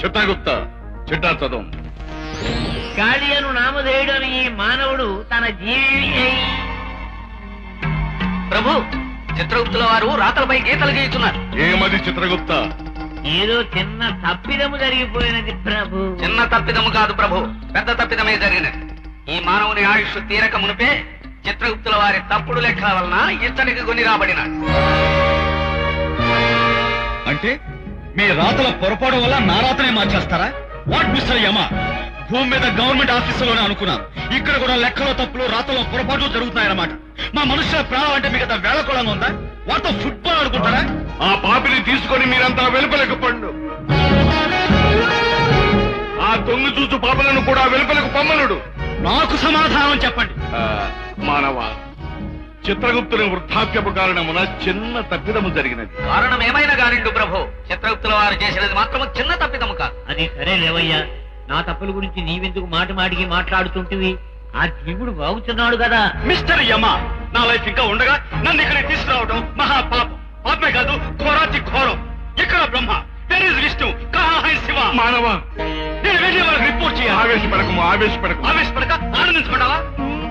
చిత్రగుప్త చిట్టా చదవం. గాళియను నామధేయుడని ఈ మానవుడు తన జీవి ప్రభు, చిత్రగుప్తుల వారు రాతలపై గీతలు గీస్తున్నారు. ఏమది చిత్రగుప్త? ఏదో చిన్న తప్పిదము జరిగిపోయినది ప్రభు. చిన్న తప్పిదము కాదు ప్రభు, పెద్ద తప్పిదమే జరిగినది. ఈ మానవుని ఆయుష్ తీరక మునిపే చిత్రగుప్తుల వారి తప్పుడు లెక్కల వలన ఇతనికి కొని రాబడినాడు. అంటే మీ రాతల పొరపాటు వల్ల నా రాతనే మార్చేస్తారా? వాట్ మిస్టర్ యమ, భూమి మీద గవర్నమెంట్ ఆఫీసులోనే అనుకున్నాను, ఇక్కడ కూడా లెక్కలో తప్పులు రాతలో పొరపాటు జరుగుతున్నాయన్నమాట. మా మనుషుల ప్రాణం అంటే మీకు వేళకోళంగా ఉందా? వాటితో ఫుట్బాల్ ఆడుకుంటారా? ఆ పాపిని తీసుకొని మీరంతా వెలుపలకు పండు. ఆ దొంగ చూచు పాపలను కూడా వెలుపలకు పమ్మనుడు. నాకు సమాధానం చెప్పండి. మానవ, చిత్రగుప్తుని వృద్ధాప్యపు కారణమున చిన్న తప్పిదము జరిగినది. కారణం ఏమైనా కానిండు ప్రభు, చిత్రగుప్తుల వారు చేసినది మాత్రము చిన్న తప్పిదము కాదు. అది సరే లేవయ్యా, నా తప్పుల గురించి నీవెందుకు మాటికి మాట్లాడుతుంటివి? ఆ జీవుడు బాగుతున్నాడు కదా. మిస్టర్ యమ, నా లైఫ్ ఇంకా ఉండగా నన్ను ఇక్కడికి తీసుకురావడం మహాపాపం. పాపమే కాదు, ఘోరాతి ఘోరం. ఇక్కడ బ్రహ్మ, there is విష్ణు, కహా హై శివ. మానవ, నేను వెళ్ళి వాళ్ళకి రిపోర్ట్ చేయాలి. ఆవేశపడకము. ఆవేశపడక ఆనందించుకుంటావా?